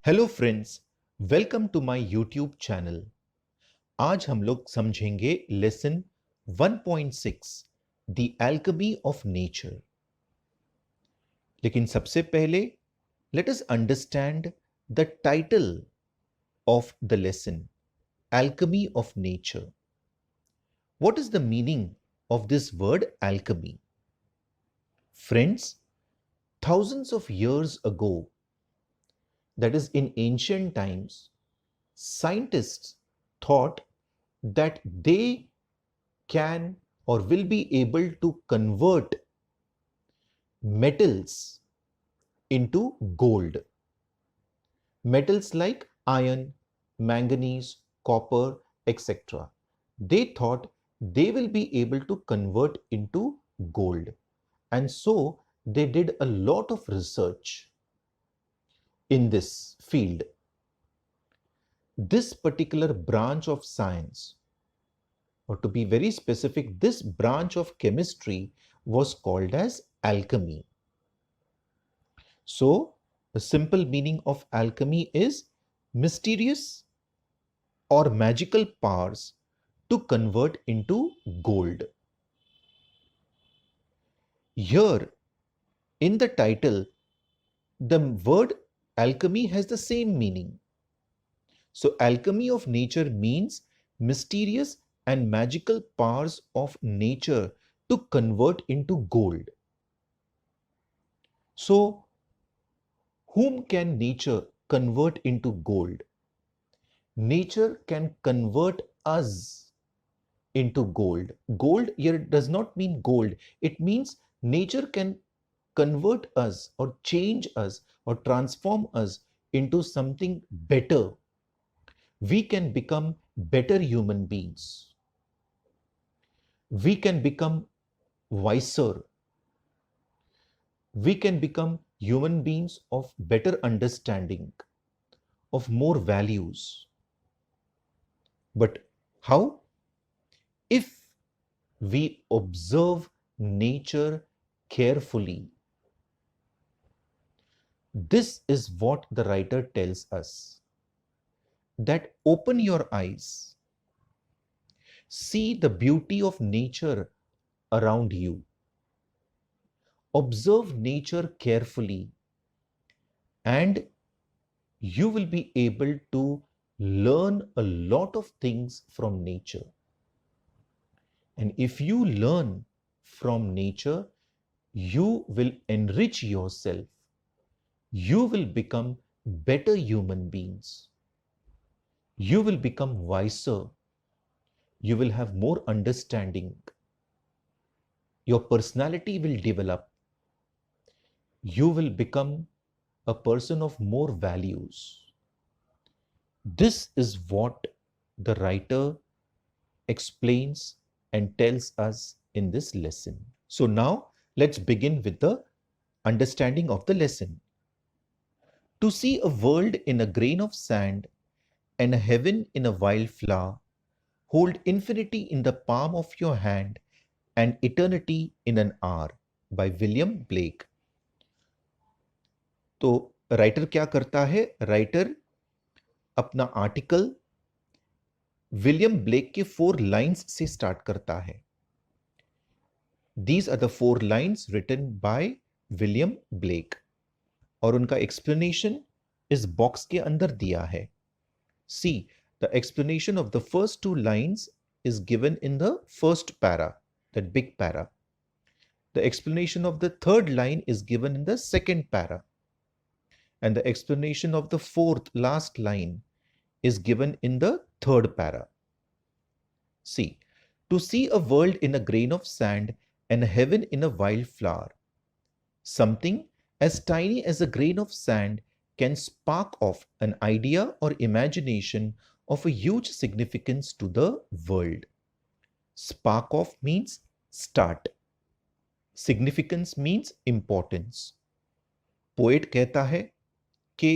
Hello friends, welcome to my YouTube channel. आज हम लोग समझेंगे lesson 1.6 the alchemy of nature. लेकिन सबसे पहले let us understand the title of the lesson, alchemy of nature. What is the meaning of this word alchemy? Friends, thousands of years ago, that is in ancient times, scientists thought that they can or will be able to convert metals into gold. Metals like iron, manganese, copper, etc. They thought they will be able to convert into gold. And so they did a lot of research in this field. This particular branch of science, or to be very specific, this branch of chemistry was called as alchemy. So, the simple meaning of alchemy is mysterious or magical powers to convert into gold. Here, in the title, the word alchemy has the same meaning. So, alchemy of nature means mysterious and magical powers of nature to convert into gold. So, whom can nature convert into gold? Nature can convert us into gold. Gold here does not mean gold. It means nature can convert us or change us or transform us into something better. We can become better human beings. We can become wiser. We can become human beings of better understanding, of more values. But how? If we observe nature carefully. This is what the writer tells us, that open your eyes, see the beauty of nature around you, observe nature carefully, and you will be able to learn a lot of things from nature. And if you learn from nature, you will enrich yourself. You will become better human beings. You will become wiser. You will have more understanding. Your personality will develop. You will become a person of more values. This is what the writer explains and tells us in this lesson. So now let's begin with the understanding of the lesson. To see a world in a grain of sand and a heaven in a wild flower, hold infinity in the palm of your hand and eternity in an hour by William Blake. तो writer क्या करता है? Writer अपना article William Blake के 4 lines से start करता है। These are the 4 lines written by William Blake और उनका एक्सप्लेनेशन इस बॉक्स के अंदर दिया है। See, the explanation of the first 2 lines is given in the first para, that big para. The explanation of the third line is given in the second para. And the explanation of the fourth last line is given in the third para. See, to see a world in a grain of sand and a heaven in a wild flower. Something as tiny as a grain of sand can spark off an idea or imagination of a huge significance to the world. Spark off means start. Significance means importance. Poet कहता है कि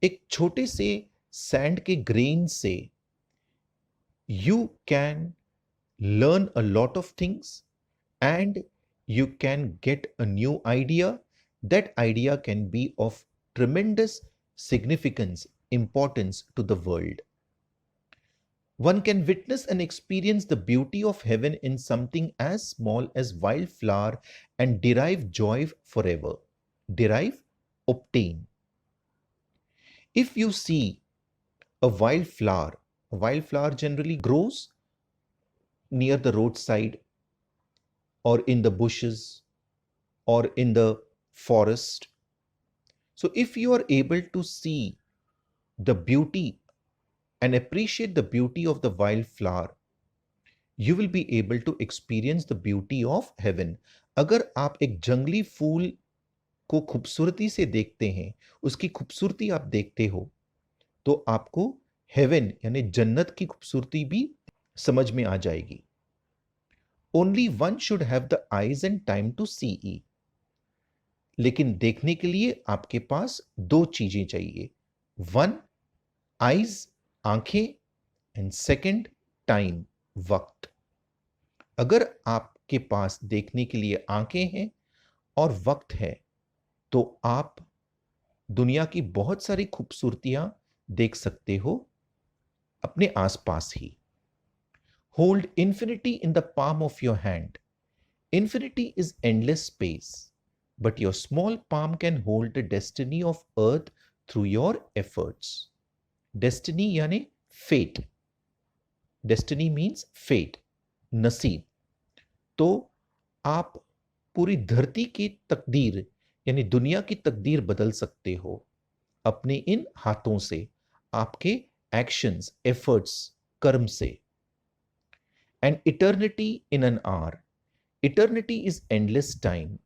एक छोटे से sand के grain से you can learn a lot of things and you can get a new idea. That idea can be of tremendous significance, importance to the world. One can witness and experience the beauty of heaven in something as small as wildflower and derive joy forever. Derive, obtain. If you see a wildflower generally grows near the roadside or in the bushes or in the forest. So if you are able to see the beauty and appreciate the beauty of the wildflower, you will be able to experience the beauty of heaven. अगर आप एक जंगली फूल को खूबसूरती से देखते हैं, उसकी खूबसूरती आप देखते हो, तो आपको हेवन यानी जन्नत की खूबसूरती भी समझ में आ जाएगी. Only one should have the eyes and time to see. लेकिन देखने के लिए आपके पास दो चीजें चाहिए. वन, आईज, आंखें, एंड सेकंड, टाइम, वक्त. अगर आपके पास देखने के लिए आंखें हैं और वक्त है, तो आप दुनिया की बहुत सारी खूबसूरतियां देख सकते हो अपने आसपास ही. Hold infinity in the palm of your hand. Infinity is endless space, but your small palm can hold the destiny of earth through your efforts. Destiny यानी fate. Destiny means fate, नसीब. तो आप पूरी धरती की तकदीर यानी दुनिया की तकदीर बदल सकते हो अपने इन हाथों से, आपके एक्शंस, एफर्ट्स, कर्म से. And eternity in an hour. Eternity is endless time,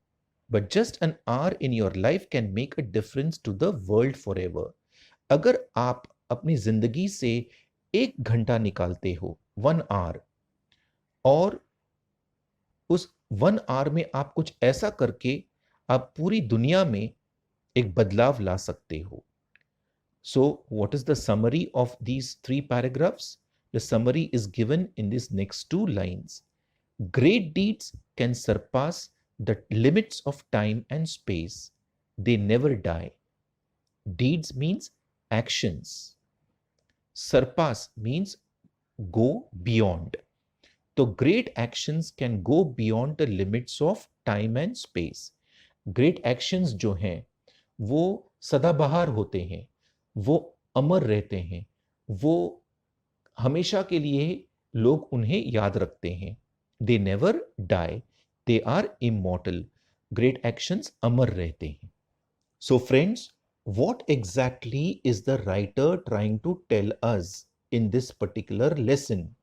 but just an hour in your life can make a difference to the world forever. अगर आप अपनी जिंदगी से 1 घंटा निकालते हो, 1 hour, और उस 1 hour में आप कुछ ऐसा करके आप पूरी दुनिया में एक बदलाव ला सकते हो. So, what is the summary of these 3 paragraphs? The summary is given in these next 2 lines. Great deeds can surpass the limits of time and space. They never die. Deeds means actions. Surpass means go beyond. So great actions can go beyond the limits of time and space. Great actions जो हैं वो सदाबहार होते हैं, वो अमर रहते हैं, वो हमेशा के लिए लोग उन्हें याद रखते हैं. They never die. They are immortal. Great actions अमर रहते हैं. So friends, what exactly is the writer trying to tell us in this particular lesson?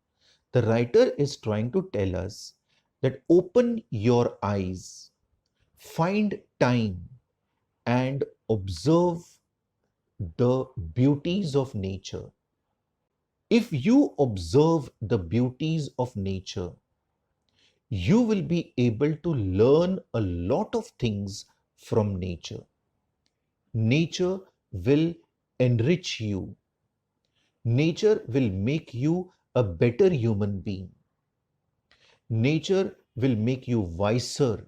The writer is trying to tell us that open your eyes, find time, and observe the beauties of nature. If you observe the beauties of nature, you will be able to learn a lot of things from nature. Nature will enrich you. Nature will make you a better human being. Nature will make you wiser,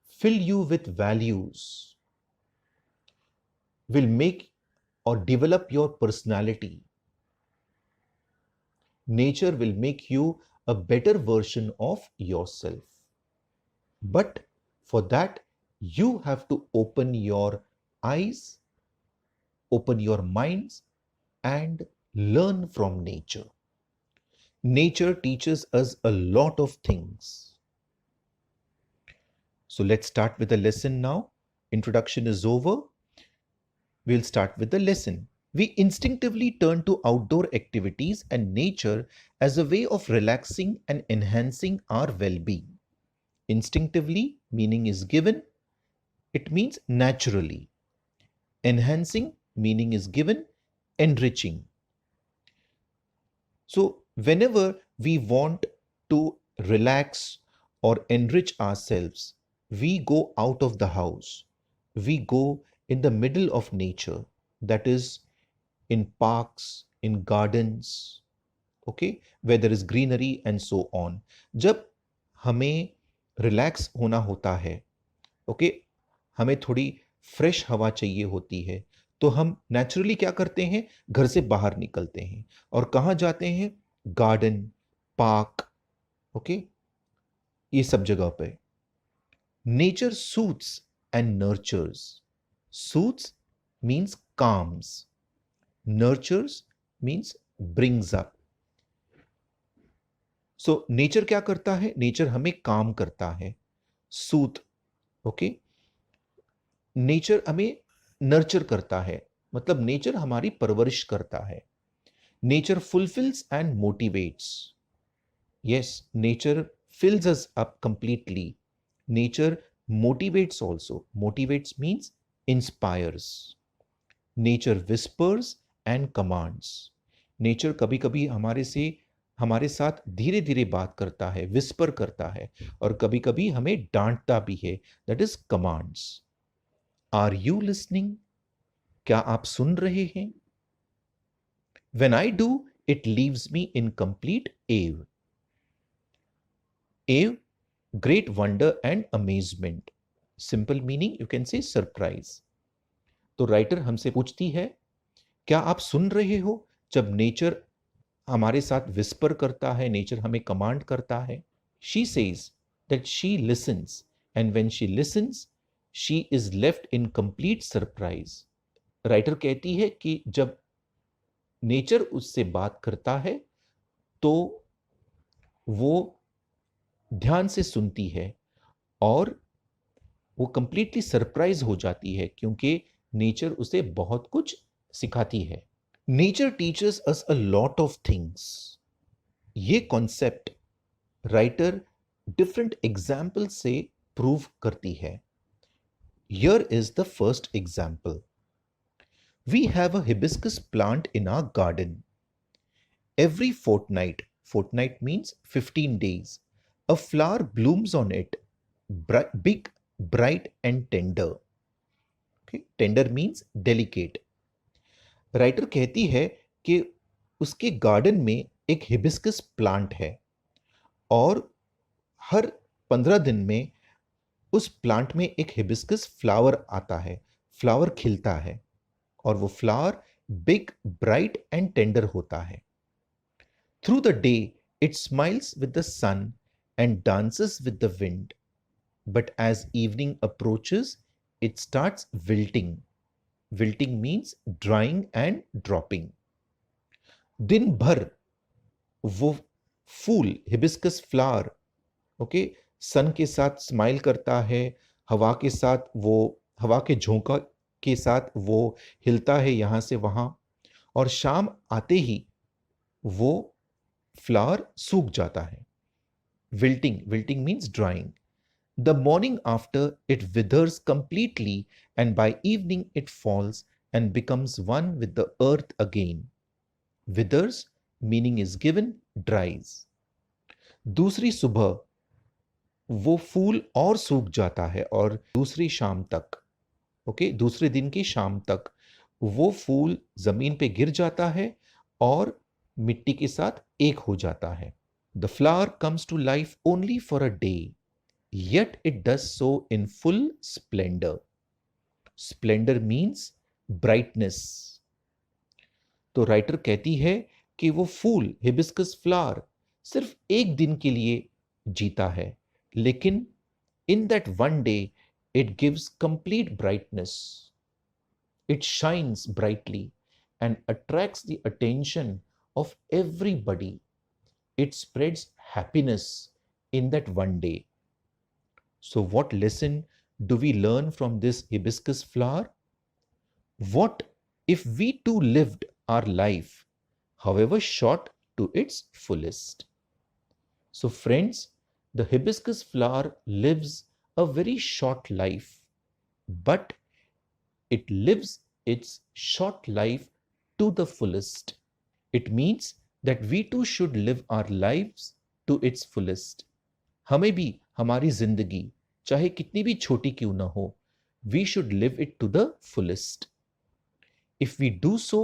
fill you with values, will make or develop your personality. Nature will make you a better version of yourself. But for that, you have to open your eyes, open your minds, and learn from nature. Nature teaches us a lot of things. So let's start with the lesson now. Introduction is over. We'll start with the lesson. We instinctively turn to outdoor activities and nature as a way of relaxing and enhancing our well-being. Instinctively meaning is given. It means naturally. Enhancing meaning is given, enriching. So whenever we want to relax or enrich ourselves, we go out of the house. We go in the middle of nature, that is in parks, in gardens, okay, where there is greenery and so on. जब हमें relax होना होता है, okay, हमें थोड़ी fresh हवा चाहिए होती है, तो हम नेचुरली क्या करते हैं, घर से बाहर निकलते हैं और कहाँ जाते हैं, गार्डन, पार्क, ओके, ये सब जगह पे। Nature suits and nurtures. Suits means calms, nurtures means brings up. So nature क्या करता है, नेचर हमें काम करता है, सूत, ओके, नेचर हमें नर्चर करता है, मतलब नेचर हमारी परवरिश करता है। Nature fulfils and motivates. Yes, nature fills us up completely. Nature motivates also. Motivates means inspires. Nature whispers and commands. Nature कभी कभी हमारे साथ धीरे धीरे बात करता है, विस्पर करता है, और कभी कभी हमें डांटता भी है, that is commands. Are you listening? क्या आप सुन रहे हैं? When I do, it leaves me in complete awe. Awe, great wonder and amazement. Simple meaning you can say surprise. तो राइटर हमसे पूछती है, क्या आप सुन रहे हो जब नेचर हमारे साथ विस्पर करता है, नेचर हमें कमांड करता है? She says that she lessons, and when she lessons she is left in complete surprise. Writer कहती है कि जब नेचर उससे बात करता है तो वो ध्यान से सुनती है और वो कंप्लीटली सरप्राइज हो जाती है, क्योंकि नेचर उसे बहुत कुछ सिखाती है। Nature teaches us a lot of things. ये कॉन्सेप्ट राइटर डिफरेंट एग्जाम्पल से प्रूव करती है। Here is the first example. We have a hibiscus plant in our garden. Every fortnight means 15 days, a flower blooms on it, big, bright and tender. Okay? Tender means delicate. Writer कहती है कि उसके garden में एक hibiscus plant है और हर 15 दिन में उस प्लांट में एक हिबिस्कस फ्लावर आता है, फ्लावर खिलता है, और वो flower big, bright and tender होता है। Through the day it smiles with the sun and dances with the wind, but as evening approaches it starts wilting. Wilting means drying and dropping. दिन भर वो फूल, hibiscus flower, okay, सन के साथ smile करता है, हवा के झोंका के साथ वो हिलता है यहाँ से वहाँ, और शाम आते ही वो फ्लावर सूख जाता है। Wilting means drawing. The morning after it withers completely and by evening it falls and becomes one with the earth again. Withers meaning is given, ड्राइज। दूसरी सुबह वो फूल और सूख जाता है और दूसरी शाम तक, ओके, दूसरे दिन की शाम तक वो फूल जमीन पे गिर जाता है और मिट्टी के साथ एक हो जाता है। The flower comes to life only for a day, yet it does so in full splendour. Splendour means brightness. तो राइटर कहती है कि वो फूल, हिबिस्कस फ्लावर, सिर्फ एक दिन के लिए जीता है, लेकिन in that one day it gives complete brightness. It shines brightly and attracts the attention of everybody. It spreads happiness in that one day. So what lesson do we learn from this hibiscus flower? What if we too lived our life, however short, to its fullest? So friends, the hibiscus flower lives a very short life, but it lives its short life to the fullest. It means that we too should live our lives to its fullest. हमें भी हमारी जिंदगी चाहे कितनी भी छोटी क्यों ना हो, we should live it to the fullest. If we do so,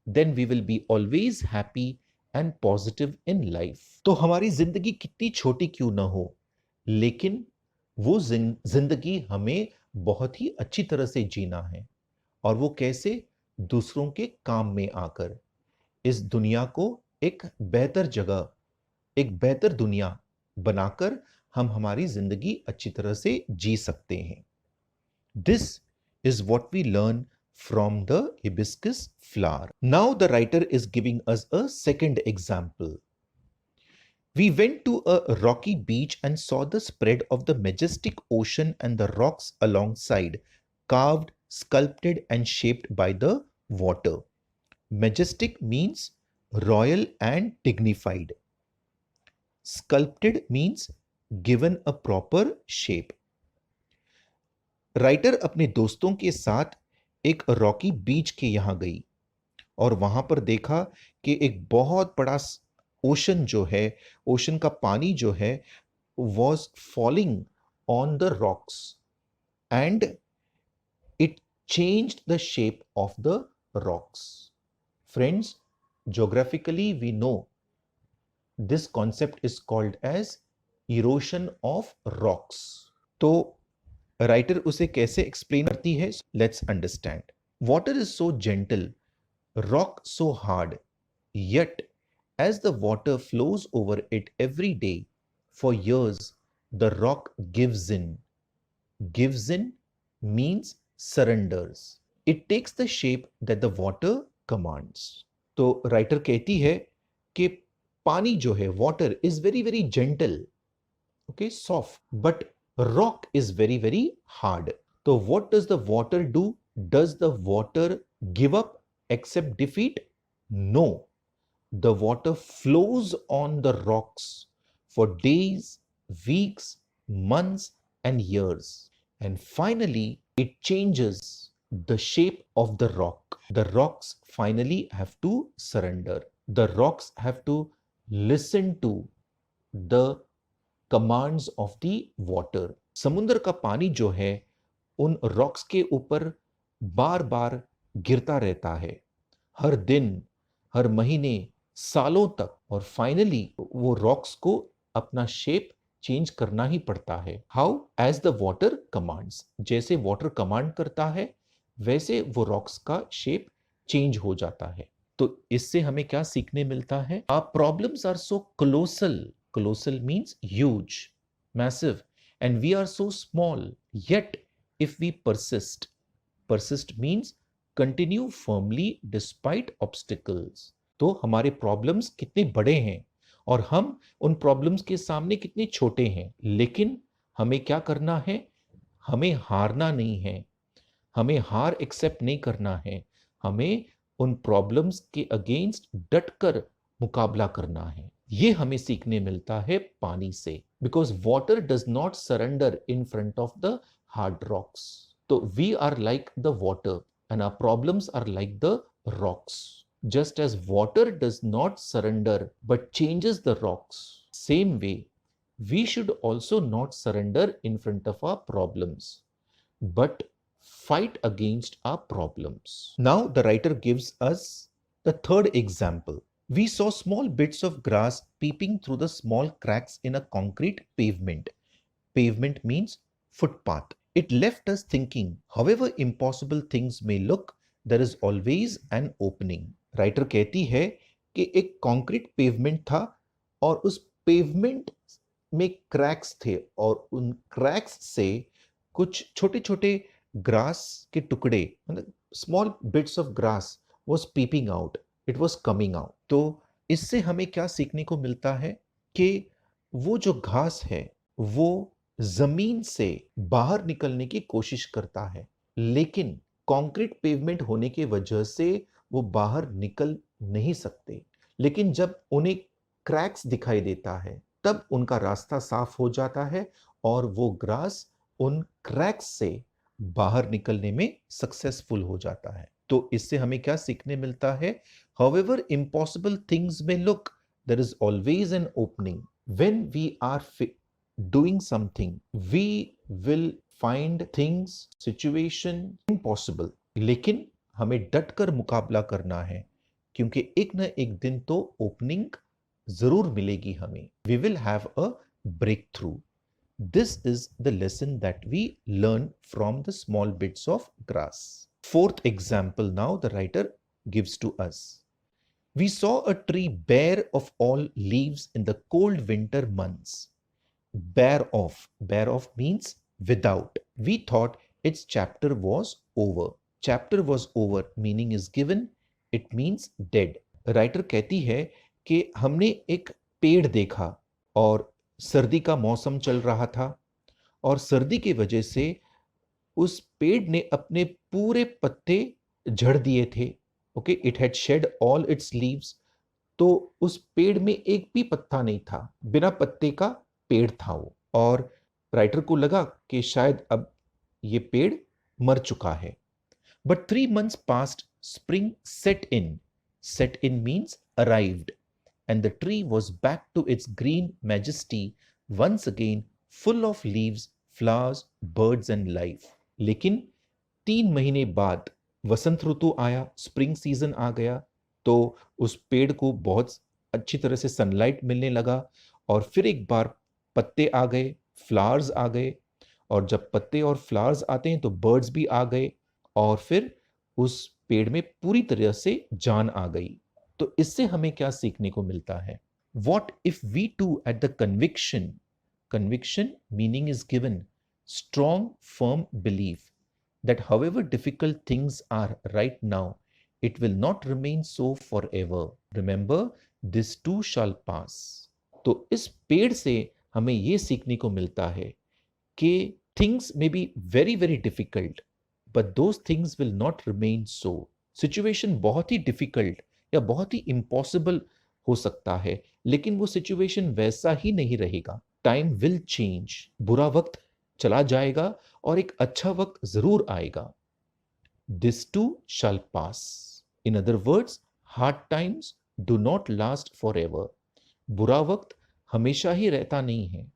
then we will be always happy and positive in life. तो हमारी जिंदगी कितनी छोटी क्यों ना हो, लेकिन वो जिंदगी हमें बहुत ही अच्छी तरह से जीना है। और वो कैसे? दूसरों के काम में आकर इस दुनिया को एक बेहतर जगह, एक बेहतर दुनिया बनाकर हम हमारी जिंदगी अच्छी तरह से जी सकते हैं। This is what we learn from the hibiscus flower. Now the writer is giving us a second example. We went to a rocky beach and saw the spread of the majestic ocean and the rocks alongside, carved, sculpted, and shaped by the water. Majestic means royal and dignified. Sculpted means given a proper shape. Writer अपने दोस्तों के साथ एक Rocky बीच के यहाँ गई और वहां पर देखा कि एक बहुत बड़ा ओशन जो है, ओशन का पानी जो है, was falling on the rocks and it changed the shape of the rocks. Friends, geographically we know this concept is called as erosion of rocks. तो राइटर उसे कैसे एक्सप्लेन करती है? Let's understand. Water is so gentle, rock so hard, yet as the water flows over it every day for years, the rock gives in. Gives in means surrenders. It takes the shape that the water commands. तो writer कहती है कि पानी जो है, water is very very gentle, okay, soft, but rock is very very hard. So what does the water do? Does the water give up, accept defeat? No. The water flows on the rocks for days, weeks, months and years, and finally it changes the shape of the rock. The rocks finally have to surrender. The rocks have to listen to the commands of the water. समुद्र का पानी जो है उन rocks के ऊपर बार बार गिरता रहता है, हर दिन, हर महीने, सालों तक, और फाइनली वो रॉक्स को अपना शेप चेंज करना ही पड़ता है. How? As the water commands. जैसे वाटर कमांड करता है वैसे वो रॉक्स का शेप चेंज हो जाता है. तो इससे हमें क्या सीखने मिलता है? Our problems are so colossal. Colossal means huge, massive, and we are so small. Yet, if we persist, persist means continue firmly despite obstacles. तो हमारे प्रॉब्लम्स कितने बड़े हैं और हम उन प्रॉब्लम्स के सामने कितने छोटे हैं, लेकिन हमें क्या करना है? हमें हारना नहीं है, हमें हार एक्सेप्ट नहीं करना है, हमें उन प्रॉब्लम्स के अगेंस्ट डटकर मुकाबला करना है. ये हमें सीखने मिलता है पानी से. Because water does not surrender in front of the hard rocks. तो we are like the water and our problems are like the rocks. Just as water does not surrender but changes the rocks, same way we should also not surrender in front of our problems but fight against our problems. Now the writer gives us the third example. We saw small bits of grass peeping through the small cracks in a concrete pavement. Pavement means footpath. It left us thinking, however impossible things may look, there is always an opening. Writer कहती है कि एक concrete pavement था और उस pavement में cracks थे और उन cracks से कुछ छोटे छोटे ग्रास के टुकड़े, मतलब small bits of grass was peeping out, it was coming out. तो इससे हमें क्या सीखने को मिलता है कि वो जो घास है वो जमीन से बाहर निकलने की कोशिश करता है, लेकिन कंक्रीट पेवमेंट होने की वजह से वो बाहर निकल नहीं सकते. लेकिन जब उन्हें क्रैक्स दिखाई देता है तब उनका रास्ता साफ हो जाता है और वो ग्रास उन क्रैक्स से बाहर निकलने में सक्सेसफुल हो जाता है. तो इससे हमें क्या सीखने मिलता है? However impossible things may look, there is always an opening. When we are doing something, we will find things, situation impossible. लेकिन हमें डटकर मुकाबला करना है क्योंकि एक न एक दिन तो ओपनिंग जरूर मिलेगी हमें. We will have a breakthrough. This is the lesson that we learn from the small bits of grass. Fourth example now the writer gives to us. We saw a tree bare of all leaves in the cold winter months. Bare of. Bare of means without. We thought its chapter was over. Chapter was over meaning is given. It means dead. Writer कहती है कि हमने एक पेड़ देखा और सर्दी का मौसम चल रहा था और सर्दी की वजह से उस पेड़ ने अपने पूरे पत्ते झड़ दिए थे. Okay, it had shed all its leaves. तो उस पेड़ में एक भी पत्ता नहीं था, बिना पत्ते का पेड़ था वो. और राइटर को लगा कि शायद अब ये पेड़ मर चुका है. But 3 months passed, spring set in. Set in means arrived, and the tree was back to its green majesty once again, full of leaves, flowers, birds and life. लेकिन 3 महीने बाद वसंत ऋतु आया, स्प्रिंग सीजन आ गया. तो उस पेड़ को बहुत अच्छी तरह से सनलाइट मिलने लगा और फिर एक बार पत्ते आ गए, फ्लावर्स आ गए. और जब पत्ते और फ्लावर्स आते हैं तो बर्ड्स भी आ गए और फिर उस पेड़ में पूरी तरह से जान आ गई. तो इससे हमें क्या सीखने को मिलता है? What if we too at the conviction. Conviction meaning is given, strong firm belief that however difficult things are right now, it will not remain so forever. Remember, this too shall pass. तो इस पेड़ से हमें ये सीखने को मिलता है कि things may be very very difficult, but those things will not remain so. Situation बहुत ही difficult या बहुत ही impossible हो सकता है, लेकिन वो situation वैसा ही नहीं रहेगा. Time will change. बुरा वक्त चला जाएगा और एक अच्छा वक्त जरूर आएगा. This too shall pass. In other words, hard times do not last forever. बुरा वक्त हमेशा ही रहता नहीं है.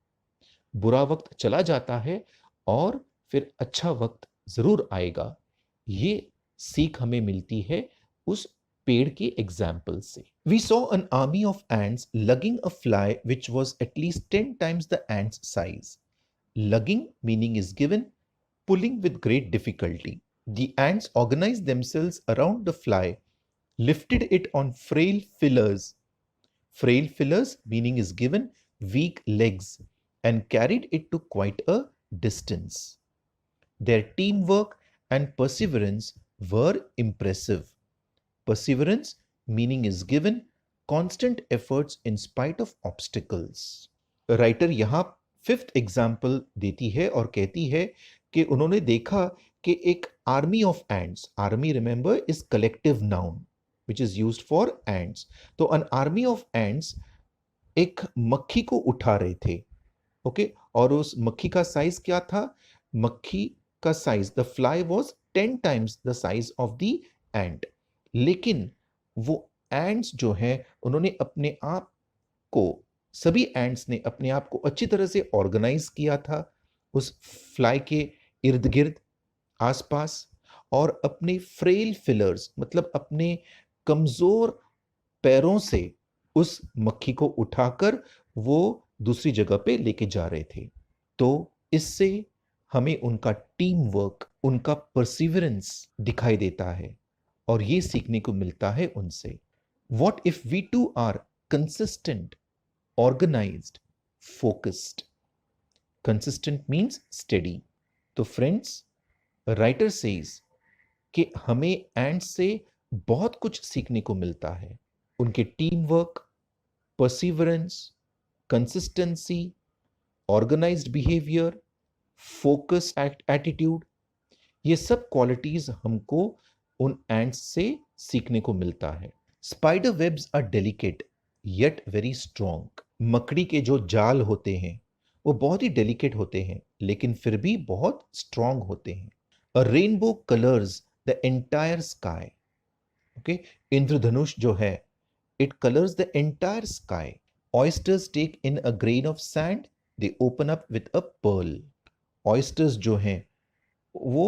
बुरा वक्त चला जाता है और फिर अच्छा वक्त जरूर आएगा. ये सीख हमें मिलती है उस पेड़ के एग्जाम्पल से. We saw an army of ants lugging a fly which was at least 10 times the ant's size. Lugging meaning is given, pulling with great difficulty. The ants organized themselves around the fly, lifted it on frail fillers. Frail fillers meaning is given, weak legs, and carried it to quite a distance. Their teamwork and perseverance were impressive. Perseverance meaning is given, constant efforts in spite of obstacles. Writer यहाँ fifth example देती है और कहती है कि उन्होंने देखा कि एक army of ants. Army remember is collective noun which is used for ants. तो एन आर्मी ऑफ एंट्स एक मक्खी को उठा रहे थे. ओके, और उस मक्खी का साइज क्या था? मक्खी का size, the fly was 10 times the size of the ant. लेकिन वो एंट्स जो है उन्होंने अपने आप को, सभी एंट्स ने अपने आप को अच्छी तरह से ऑर्गेनाइज किया था उस फ्लाई के इर्द गिर्द, आसपास, और अपने फ्रेल फिलर्स मतलब अपने कमजोर पैरों से उस मक्खी को उठाकर वो दूसरी जगह पे लेके जा रहे थे. तो इससे हमें उनका टीम वर्क, उनका परसिवरेंस दिखाई देता है और ये सीखने को मिलता है उनसे. What if we too are consistent, organized, focused. Consistent means steady. तो friends, writer says कि हमें एंट्स से बहुत कुछ सीखने को मिलता है. उनके team work, perseverance, consistency, organised behaviour, focus attitude, ये सब क्वालिटीज हमको उन एंट्स से सीखने को मिलता है. Spider webs are delicate yet very strong. मकड़ी के जो जाल होते हैं वो बहुत ही डेलिकेट होते हैं लेकिन फिर भी बहुत स्ट्रॉन्ग होते हैं. A rainbow colours the entire sky. Okay, इंद्रधनुष जो है, it colours the entire sky. Oysters take in a grain of sand, they open up with a pearl. Oysters जो हैं वो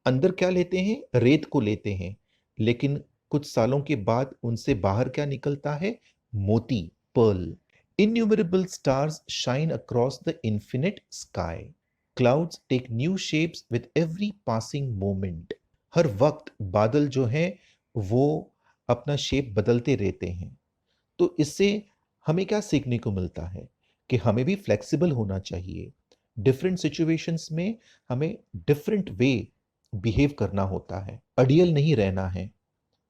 अंदर क्या लेते हैं? रेत को लेते हैं, लेकिन कुछ सालों के बाद उनसे बाहर क्या निकलता है? मोती, Perl. Innumerable stars shine across the infinite sky. Clouds take new shapes with every passing moment. हर वक्त बादल जो हैं वो अपना शेप बदलते रहते हैं। तो इससे हमें क्या सीखने को मिलता है कि हमें भी फ्लेक्सिबल होना चाहिए। डिफरेंट सिचुएशंस में हमें डिफरेंट वे बिहेव करना होता है, अड़ियल नहीं रहना है,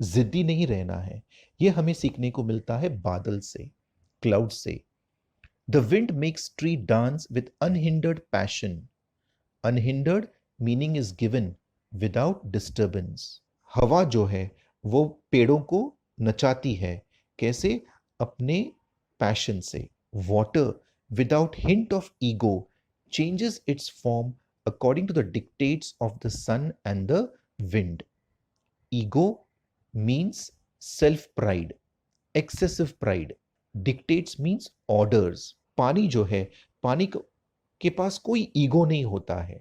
जिद्दी नहीं रहना है। ये हमें सीखने को मिलता है बादल से, क्लाउड से। The wind makes tree dance with unhindered passion. Unhindered meaning is given without disturbance. हवा जो है वो पेड़ों को नचाती है, कैसे? अपने पैशन से। Water without hint of ego changes its form according to the dictates of the sun and the wind. Ego means self pride, excessive pride. Dictates means orders. पानी जो है, पानी के पास कोई ईगो नहीं होता है।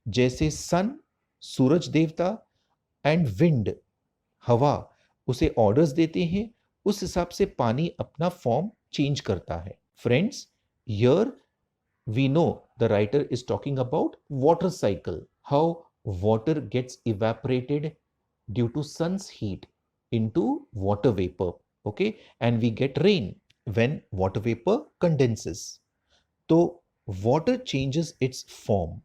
जैसे सन, सूरज देवता, एंड विंड, हवा, उसे ऑर्डर्स देते हैं, उस हिसाब से पानी अपना फॉर्म चेंज करता है। Friends, here we know the writer is talking about water cycle, how water gets evaporated due to sun's heat into water vapor, okay, and we get rain when water vapor condenses. So water changes its form.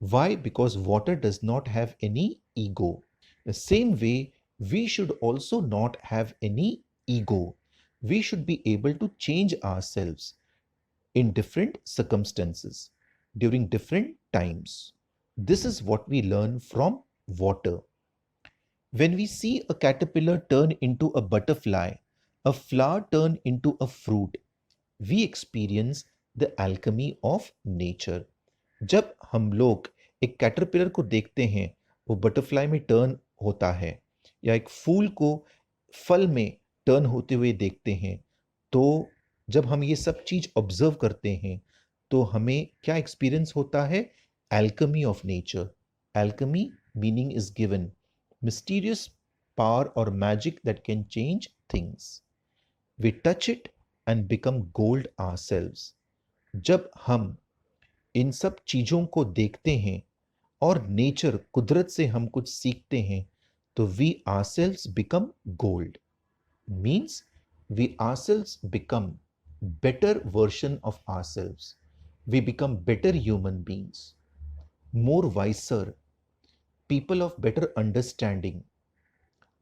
Why? Because water does not have any ego. The same way, we should also not have any ego. We should be able to change ourselves in different circumstances, during different times. This is what we learn from water. When we see a caterpillar turn into a butterfly, a flower turn into a fruit, we experience the alchemy of nature. जब हम लोग एक caterpillar को देखते हैं, वो butterfly में turn होता है, या एक फूल को फल में टर्न होते हुए देखते हैं, तो जब हम ये सब चीज ऑब्जर्व करते हैं तो हमें क्या एक्सपीरियंस होता है? Alchemy of nature. Alchemy meaning is given, mysterious power और magic that can change things. We touch it and become gold ourselves. जब हम इन सब चीजों को देखते हैं और नेचर, कुदरत से हम कुछ सीखते हैं, तो we ourselves become gold. Means we ourselves become better version of ourselves. We become better human beings, more wiser, people of better understanding.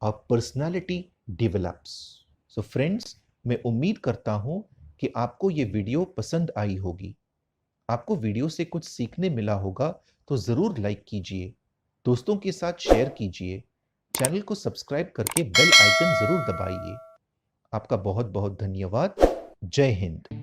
Our personality develops. So friends, मैं उम्मीद करता हूं कि आपको ये वीडियो पसंद आई होगी। आपको वीडियो से कुछ सीखने मिला होगा तो जरूर लाइक कीजिए, दोस्तों के साथ शेयर कीजिए, चैनल को सब्सक्राइब करके बेल आइकन जरूर दबाइए। आपका बहुत बहुत धन्यवाद। जय हिंद।